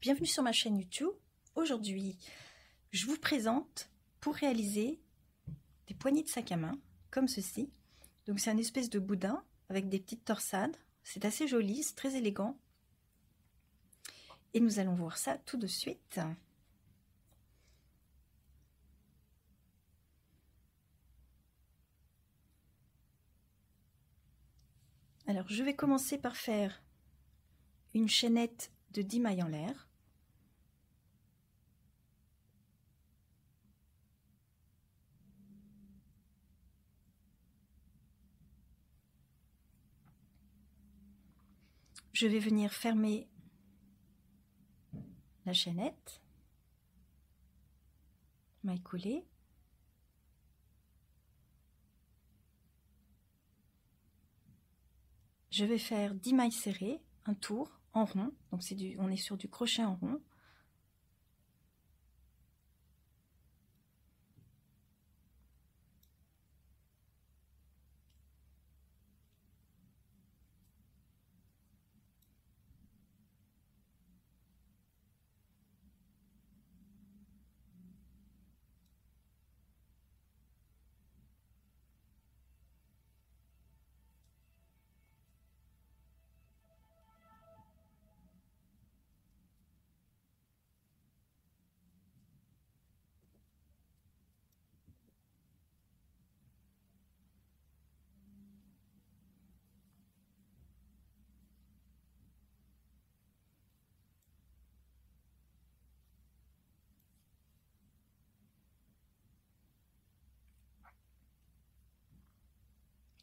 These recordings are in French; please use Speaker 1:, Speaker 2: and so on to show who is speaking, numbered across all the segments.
Speaker 1: Bienvenue sur ma chaîne YouTube. Aujourd'hui, je vous présente pour réaliser des poignées de sac à main comme ceci. Donc c'est une espèce de boudin avec des petites torsades. C'est assez joli, c'est très élégant. Et nous allons voir ça tout de suite. Alors je vais commencer par faire une chaînette de 10 mailles en l'air. Je vais venir fermer la chaînette, maille coulée. Je vais faire 10 mailles serrées, un tour en rond, donc on est sur du crochet en rond.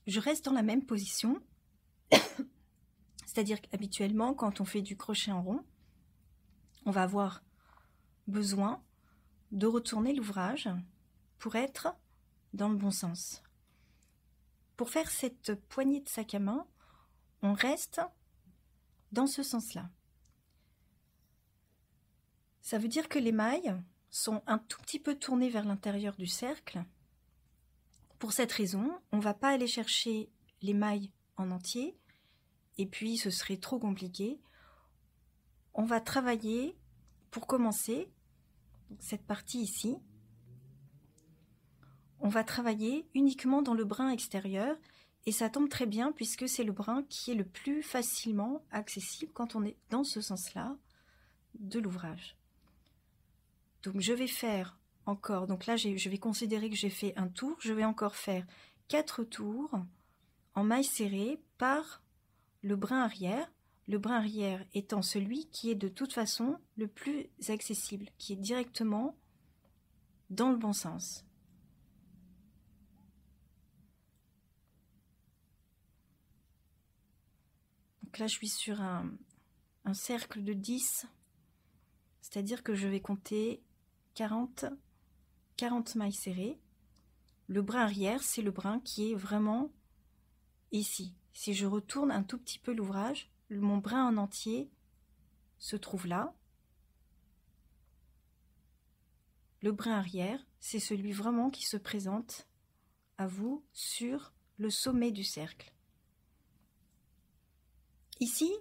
Speaker 1: Je reste dans la même position, c'est-à-dire qu'habituellement, quand on fait du crochet en rond, on va avoir besoin de retourner l'ouvrage pour être dans le bon sens. Pour faire cette poignée de sac à main, on reste dans ce sens-là. Ça veut dire que les mailles sont un tout petit peu tournées vers l'intérieur du cercle. Pour cette raison, on ne va pas aller chercher les mailles en entier, et puis ce serait trop compliqué. On va travailler, pour commencer, cette partie ici, on va travailler uniquement dans le brin extérieur, et ça tombe très bien puisque c'est le brin qui est le plus facilement accessible quand on est dans ce sens-là de l'ouvrage. Donc je vais faire encore, donc là je vais considérer que j'ai fait un tour, je vais encore faire 4 tours en maille serrée par le brin arrière étant celui qui est de toute façon le plus accessible, qui est directement dans le bon sens. Donc là je suis sur un cercle de 10, c'est-à-dire que je vais compter 40 mailles serrées. Le brin arrière, c'est le brin qui est vraiment ici. Si je retourne un tout petit peu l'ouvrage, mon brin en entier se trouve là. Le brin arrière, c'est celui vraiment qui se présente à vous sur le sommet du cercle. Ici,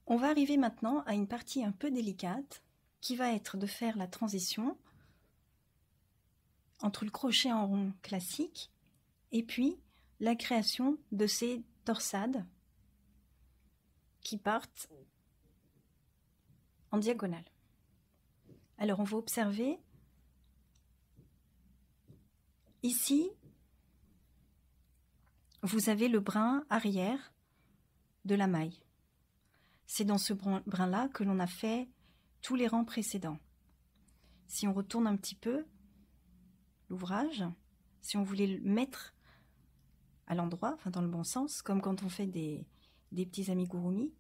Speaker 1: on va arriver maintenant à une partie un peu délicate qui va être de faire la transition entre le crochet en rond classique et puis la création de ces torsades qui partent en diagonale. Alors on va observer ici, vous avez le brin arrière de la maille. C'est dans ce brin-là que l'on a fait tous les rangs précédents. Si on retourne un petit peu l'ouvrage, si on voulait le mettre à l'endroit, enfin dans le bon sens, comme quand on fait des petits amigurumi,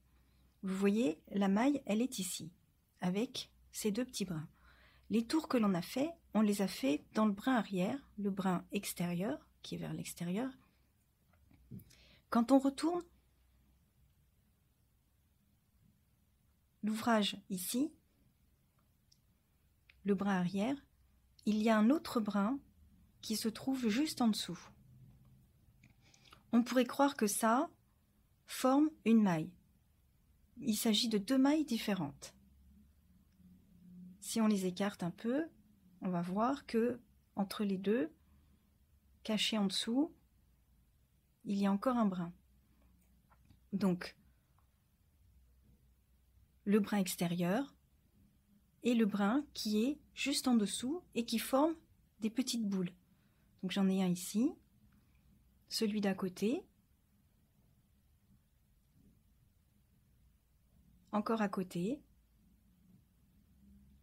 Speaker 1: vous voyez, la maille, elle est ici, avec ces deux petits brins. Les tours que l'on a fait, on les a fait dans le brin arrière, le brin extérieur, qui est vers l'extérieur. Quand on retourne l'ouvrage ici, le brin arrière, il y a un autre brin qui se trouve juste en dessous. On pourrait croire que ça forme une maille. Il s'agit de deux mailles différentes. Si on les écarte un peu, on va voir que entre les deux, caché en dessous, il y a encore un brin. Donc, le brin extérieur et le brin qui est juste en dessous et qui forme des petites boules. Donc j'en ai un ici, celui d'à côté, encore à côté,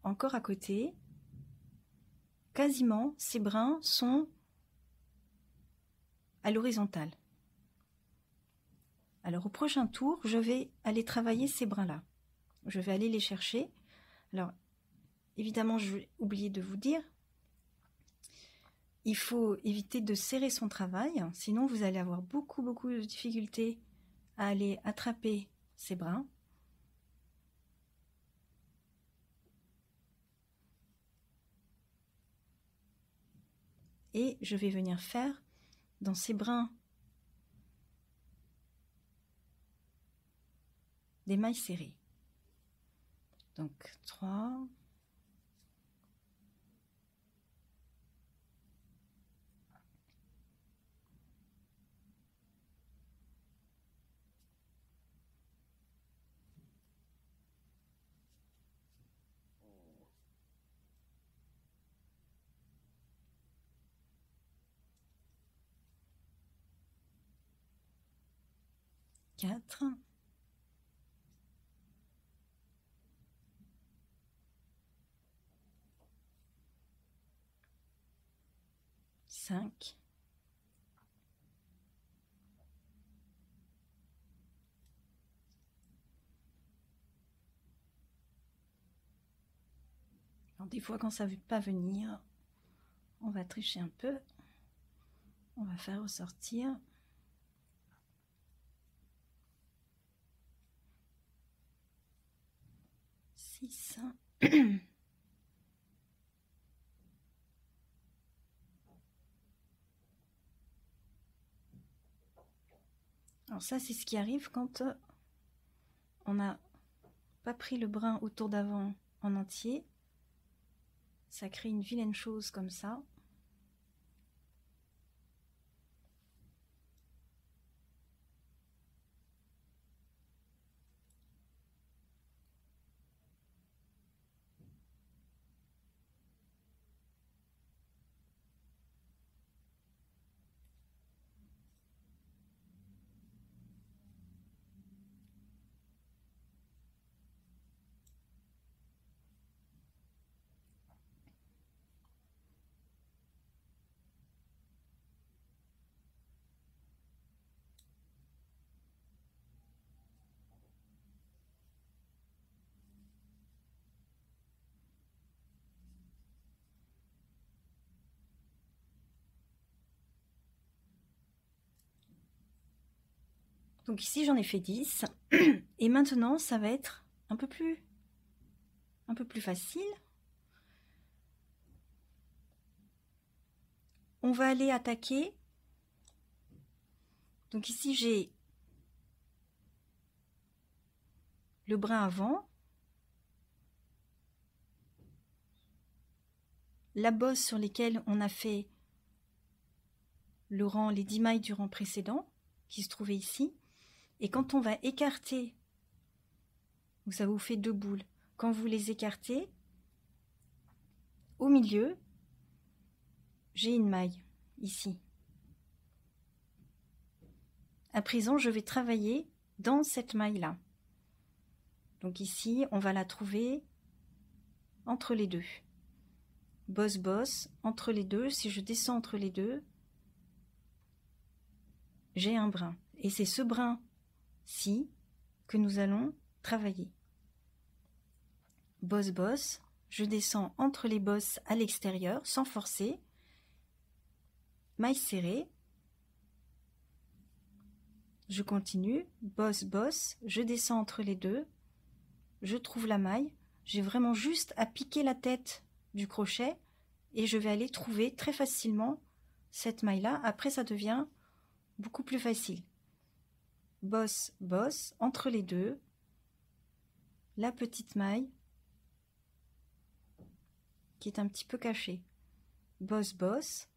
Speaker 1: encore à côté. Quasiment, ces brins sont à l'horizontale. Alors au prochain tour, je vais aller travailler ces brins-là. Je vais aller les chercher. Alors, évidemment, je vais oublier de vous dire, il faut éviter de serrer son travail, sinon vous allez avoir beaucoup de difficultés à aller attraper ces brins. Et je vais venir faire dans ces brins des mailles serrées. Donc 3, 4, 5, 6. Des fois, quand ça ne veut pas venir, on va tricher un peu. On va faire ressortir. Six. Alors ça, c'est ce qui arrive quand on n'a pas pris le brin autour d'avant en entier. Ça crée une vilaine chose comme ça. Donc ici, j'en ai fait 10. Et maintenant, ça va être un peu plus facile. On va aller attaquer. Donc ici, j'ai le brin avant, la bosse sur lesquelles on a fait les 10 mailles du rang précédent, qui se trouvait ici. Et quand on va écarter, ça vous fait 2 boules. Quand vous les écartez, au milieu, j'ai une maille, ici. À présent, je vais travailler dans cette maille-là. Donc ici, on va la trouver entre les deux. Bosse, bosse, entre les deux. Si je descends entre les deux, j'ai un brin. Et c'est ce brin-ci que nous allons travailler. Bosse, bosse. Je descends entre les bosses à l'extérieur, sans forcer. Maille serrée. Je continue. Bosse, bosse. Je descends entre les deux. Je trouve la maille. J'ai vraiment juste à piquer la tête du crochet et je vais aller trouver très facilement cette maille-là. Après, ça devient beaucoup plus facile. Bosse, bosse, entre les deux, la petite maille qui est un petit peu caché. Bosse, bosse,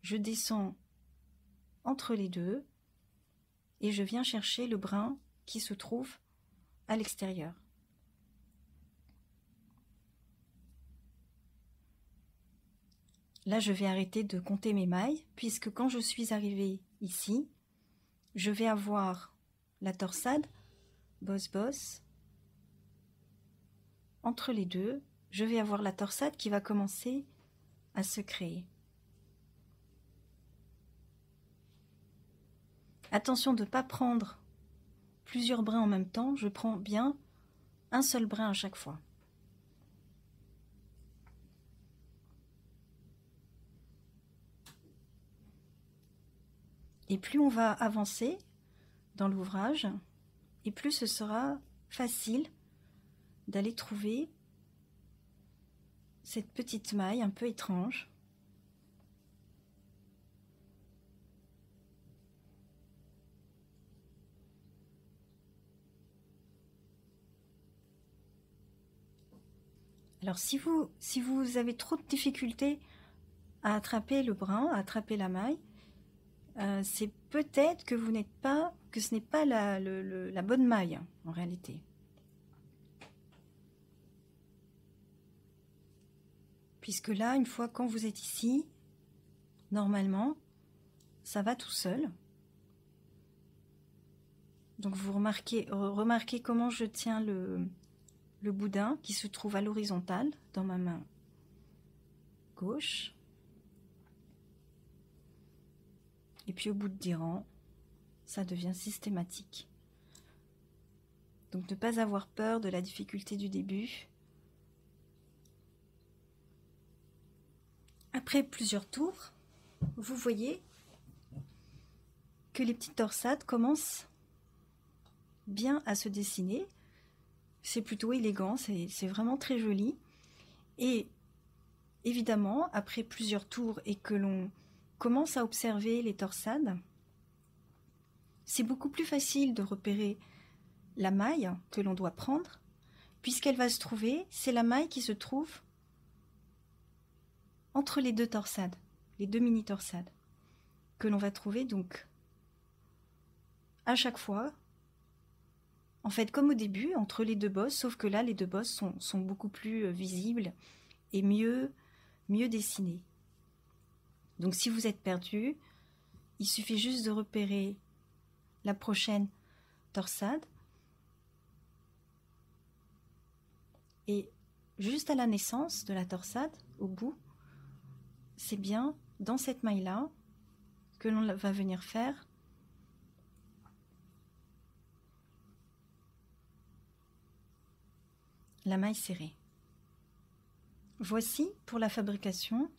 Speaker 1: je descends entre les deux et je viens chercher le brin qui se trouve à l'extérieur. Là, je vais arrêter de compter mes mailles, puisque quand je suis arrivée ici, je vais avoir la torsade, bosse, bosse, entre les deux, je vais avoir la torsade qui va commencer à se créer. Attention de ne pas prendre plusieurs brins en même temps, je prends bien un seul brin à chaque fois. Et plus on va avancer dans l'ouvrage, et plus ce sera facile d'aller trouver cette petite maille un peu étrange. Alors si vous avez trop de difficultés à attraper le brin, à attraper la maille, c'est peut-être que ce n'est pas la bonne maille en réalité. Puisque là, une fois quand vous êtes ici, normalement, ça va tout seul. Donc vous remarquez comment je tiens le boudin qui se trouve à l'horizontale dans ma main gauche. Et puis au bout de 10 rangs, ça devient systématique. Donc ne pas avoir peur de la difficulté du début. Après plusieurs tours, vous voyez que les petites torsades commencent bien à se dessiner. C'est plutôt élégant, c'est vraiment très joli. Et évidemment, après plusieurs tours et que l'on commence à observer les torsades, c'est beaucoup plus facile de repérer la maille que l'on doit prendre, puisqu'elle va se trouver, c'est la maille qui se trouve entre les deux torsades, les deux mini-torsades, que l'on va trouver donc à chaque fois, en fait comme au début, entre les deux bosses, sauf que là les deux bosses sont beaucoup plus visibles et mieux dessinées. Donc si vous êtes perdu, il suffit juste de repérer la prochaine torsade et juste à la naissance de la torsade, au bout, c'est bien dans cette maille-là que l'on va venir faire la maille serrée. Voici pour la fabrication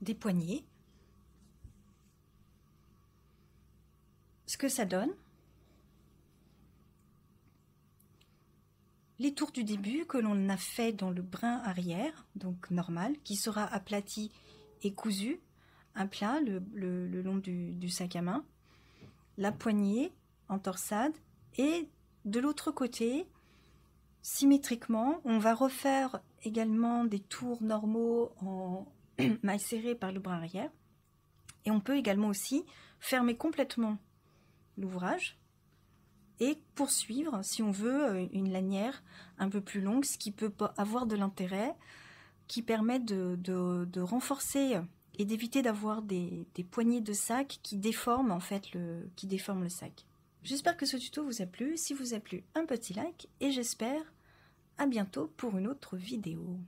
Speaker 1: des poignets. Ce que ça donne, les tours du début que l'on a fait dans le brin arrière, donc normal, qui sera aplati et cousu, un plat le long du sac à main, la poignée en torsade, et de l'autre côté, symétriquement, on va refaire également des tours normaux en maille serrée par le brin arrière, et on peut également aussi fermer complètement l'ouvrage et poursuivre, si on veut, une lanière un peu plus longue, ce qui peut avoir de l'intérêt, qui permet de renforcer et d'éviter d'avoir des poignées de sac qui déforment en fait le sac. J'espère que ce tuto vous a plu. Si vous a plu, un petit like et j'espère à bientôt pour une autre vidéo.